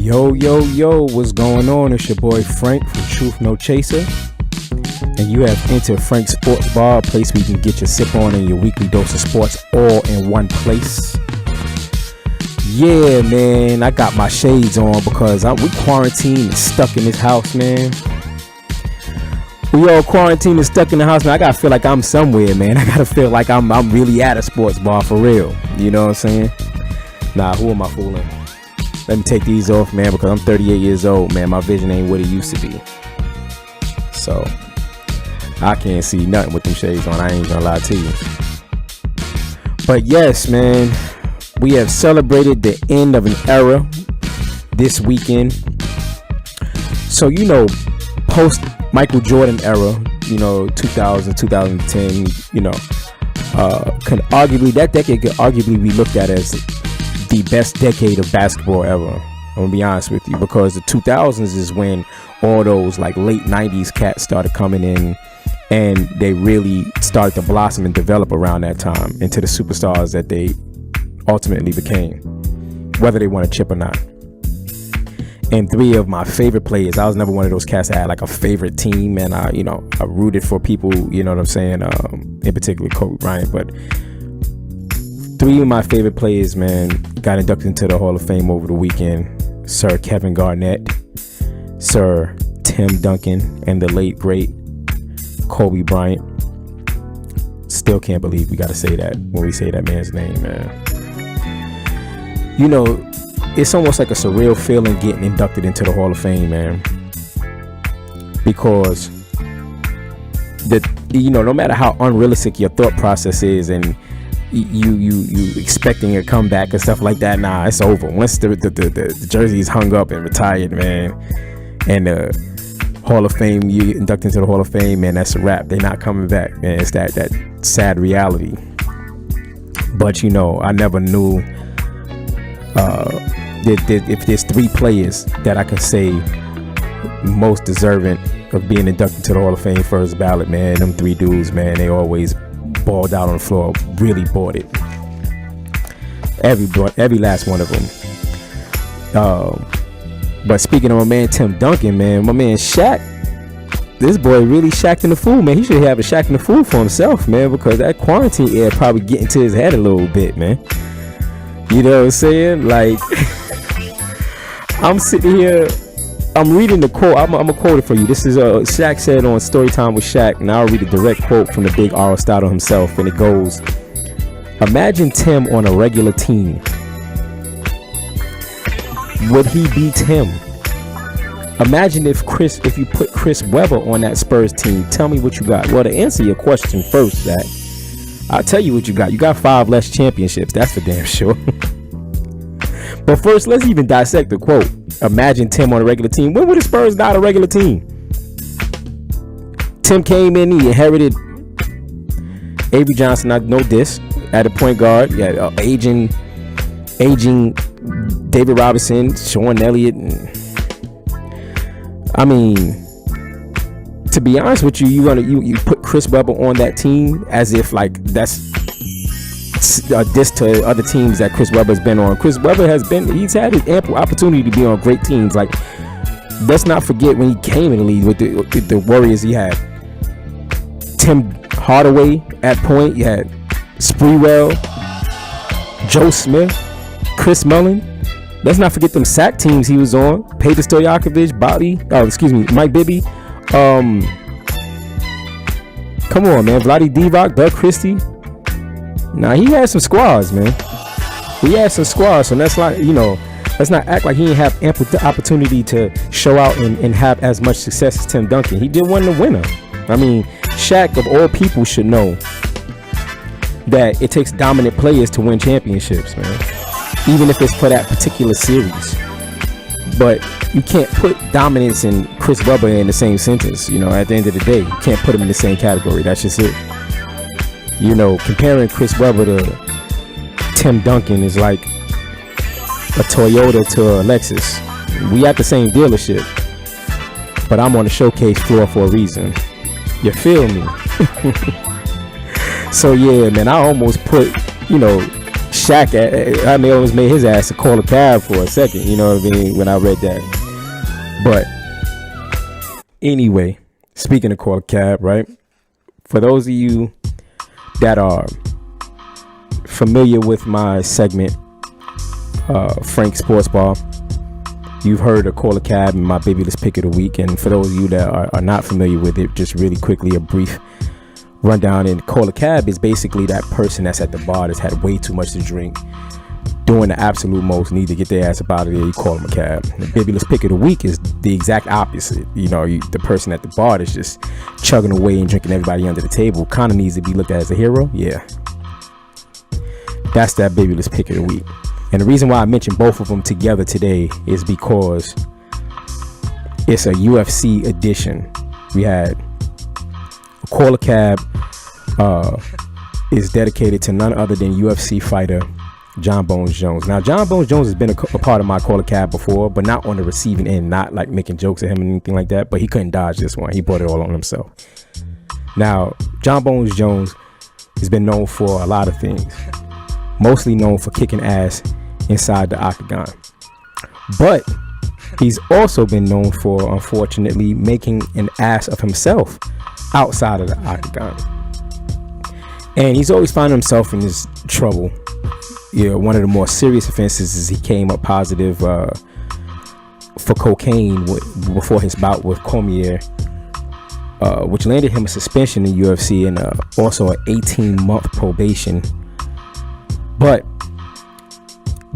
Yo, yo, yo, what's going on? It's your boy Frank from Truth No Chaser. And you have entered Frank's Sports Bar, a place where you can get your sip on and your weekly dose of sports all in one place. Yeah, man, I got my shades on because we quarantined and stuck in this house, man. We all quarantined and stuck in the house, man. I gotta feel like I'm somewhere, man. I gotta feel like I'm really at a sports bar for real. You know what I'm saying? Nah, who am I fooling? Let me take these off, man, because I'm 38 years old, man. My vision ain't what it used to be. So, I can't see nothing with them shades on. I ain't gonna lie to you. But yes, man, we have celebrated the end of an era this weekend. So, you know, post Michael Jordan era, you know, 2000, 2010, you know, that decade could arguably be looked at as the best decade of basketball ever. I'm gonna be honest with you, because the 2000s is when all those like late 90s cats started coming in, and they really started to blossom and develop around that time into the superstars that they ultimately became, whether they won a chip or not. And three of my favorite players, I was never one of those cats that had like a favorite team, and I rooted for people, you know what I'm saying, in particular Kobe Bryant, but three of my favorite players, man, got inducted into the Hall of Fame over the weekend. Sir Kevin Garnett, Sir Tim Duncan, and the late great Kobe Bryant. Still can't believe we gotta say that when we say that man's name, man. You know, it's almost like a surreal feeling getting inducted into the Hall of Fame, man. Because no matter how unrealistic your thought process is, and you expecting a comeback and stuff like that, nah, it's over. Once the jersey is hung up and retired, man, and the Hall of Fame, you induct into the Hall of Fame, man, that's a wrap. They're not coming back, man. It's that sad reality. But, you know, I never knew if there's three players that I can say most deserving of being inducted to the Hall of Fame first ballot, man, them three dudes, man, they always balled out on the floor, really bought it. Every last one of them. But speaking of my man Tim Duncan, man, my man Shaq, this boy really Shaq'd in the fool, man. He should have a Shaq in the fool for himself, man, because that quarantine air probably getting to his head a little bit, man. You know what I'm saying? Like, I'm sitting here, I'm reading the quote. I'm gonna quote it for you. This is Shaq said on Storytime with Shaq, and I'll read a direct quote from the big Aristotle himself, and it goes, "Imagine Tim on a regular team. Would he beat Tim? Imagine if you put Chris Webber on that Spurs team. Tell me what you got." Well, to answer your question first, Shaq, I'll tell you what you got. You got 5 less championships. That's for damn sure. But first, let's even dissect the quote. Imagine Tim on a regular team. When were the Spurs not a regular team? Tim came in, he inherited Avery Johnson, not no diss, at a point guard. You had aging David Robinson, Sean Elliott. I mean, to be honest with you, you put Chris Webber on that team as if like that's a diss to other teams that Chris Webber's been on. Chris Webber he's had his ample opportunity to be on great teams. Like, let's not forget when he came in the league with the Warriors, he had Tim Hardaway at point, you had Sprewell, Joe Smith, Chris Mullin. Let's not forget them sack teams he was on. Peter Stojakovic, Mike Bibby. Come on, man. Vlade Divac, Doug Christie. Nah, he had some squads, man. He had some squads, so that's like, you know, let's not act like he didn't have ample opportunity to show out and have as much success as Tim Duncan. He did win the winner. I mean, Shaq, of all people, should know that it takes dominant players to win championships, man. Even if it's for that particular series. But you can't put dominance and Chris Webber in the same sentence. You know, at the end of the day, you can't put them in the same category. That's just it. You know, comparing Chris Webber to Tim Duncan is like a Toyota to a Lexus. We at the same dealership, but I'm on the showcase floor for a reason. You feel me? So yeah, man, I almost put, you know, Shaq, I mean, almost made his ass to call a cab for a second. You know what I mean? When I read that. But anyway, speaking of call a cab, right? For those of you that are familiar with my segment, Frank Sports Bar, you've heard of Call a Cab and my babyless pick of the week. And for those of you that are not familiar with it, just really quickly, a brief rundown. And Call a Cab is basically that person that's at the bar that's had way too much to drink, doing the absolute most, need to get their ass up out of there. You call them a cab. The babyless pick of the week is the exact opposite. You know, the person at the bar that's just chugging away and drinking everybody under the table kind of needs to be looked at as a hero. Yeah, that's that babyless pick of the week. And the reason why I mentioned both of them together today is because it's a UFC edition. We had Call a Cab is dedicated to none other than UFC fighter Jon Bones Jones. Now, Jon Bones Jones has been a part of my Call a Cab before, but not on the receiving end, not like making jokes at him or anything like that. But he couldn't dodge this one. He brought it all on himself. Now, Jon Bones Jones has been known for a lot of things, mostly known for kicking ass inside the octagon, but he's also been known for, unfortunately, making an ass of himself outside of the octagon. And he's always found himself in this trouble. You know, one of the more serious offenses is he came up positive for cocaine before his bout with Cormier, which landed him a suspension in UFC and also an 18-month probation. But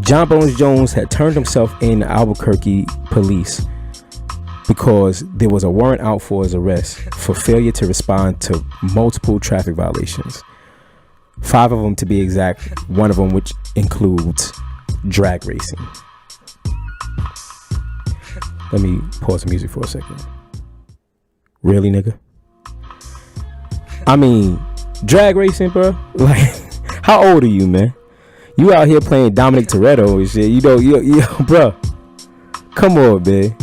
Jon Bones Jones had turned himself in to Albuquerque police because there was a warrant out for his arrest for failure to respond to multiple traffic violations. 5 of them to be exact, one of them which includes drag racing. Let me pause the music for a second. Really, nigga? I mean, drag racing, bro? Like, how old are you, man? You out here playing Dominic Toretto and shit. You know, bro. Come on, man.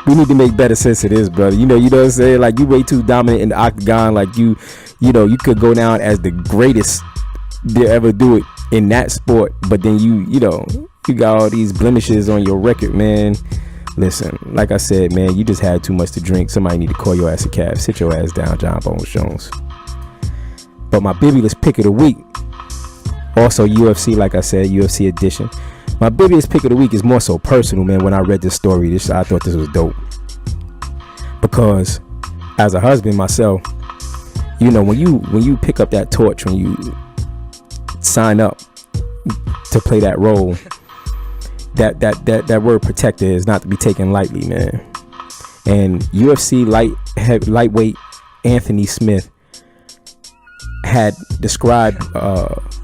We need to make better sense of this, brother. You know what I'm saying? Like, you way too dominant in the octagon. Like, you could go down as the greatest to ever do it in that sport. But then you got all these blemishes on your record, man. Listen, like I said, man, you just had too much to drink. Somebody need to call your ass a cab. Sit your ass down, Jon Bones Jones. But my babyless pick of the week, also UFC, like I said, UFC edition. My biggest pick of the week is more so personal, man. When I read this story, I thought this was dope. Because as a husband myself, you know, when you pick up that torch, when you sign up to play that role, that word protector is not to be taken lightly, man. And UFC lightweight Anthony Smith had described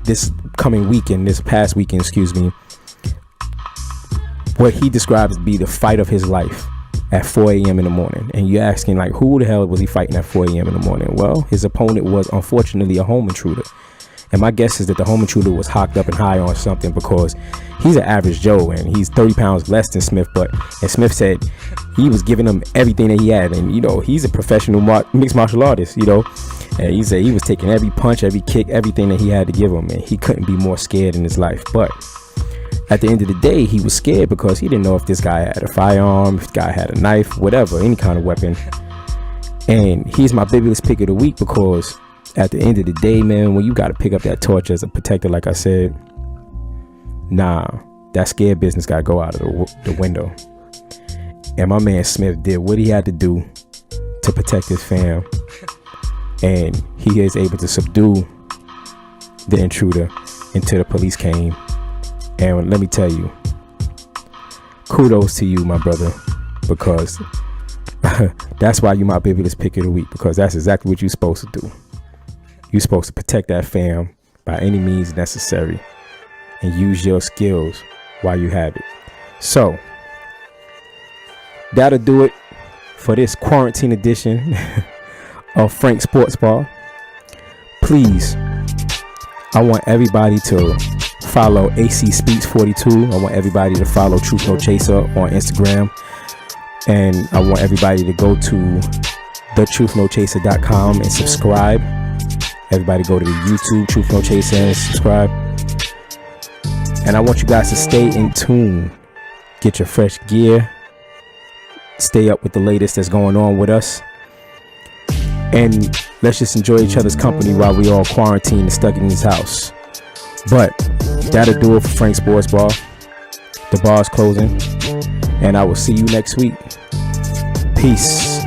this past weekend, what he describes to be the fight of his life at 4 a.m. in the morning. And you're asking, like, who the hell was he fighting at 4 a.m. in the morning? Well, his opponent was unfortunately a home intruder. And my guess is that the home intruder was hocked up and high on something, because he's an average Joe and he's 30 pounds less than Smith. And Smith said he was giving him everything that he had. And, you know, he's a professional mixed martial artist, you know. And he said he was taking every punch, every kick, everything that he had to give him. And he couldn't be more scared in his life. But at the end of the day, he was scared because he didn't know if this guy had a firearm, if the guy had a knife, whatever, any kind of weapon. And he's my biggest pick of the week because at the end of the day, man, when you got to pick up that torch as a protector, like I said, nah, that scared business got to go out of the window. And my man Smith did what he had to do to protect his fam. And he is able to subdue the intruder until the police came. And let me tell you, kudos to you, my brother, because that's why you my biggest pick of the week, because that's exactly what you're supposed to do. You're supposed to protect that fam by any means necessary and use your skills while you have it. So that'll do it for this quarantine edition of Frank Sports Bar. Please, I want everybody to follow AC Speaks 42. I want everybody to follow Truth No Chaser on Instagram. And I want everybody to go to thetruthnochaser.com and subscribe. Everybody go to the YouTube Truth No Chaser and subscribe. And I want you guys to stay in tune. Get your fresh gear. Stay up with the latest that's going on with us. And let's just enjoy each other's company while we all quarantined and stuck in this house. But that'll do it for Frank Sports Bar. The bar's closing. And I will see you next week. Peace.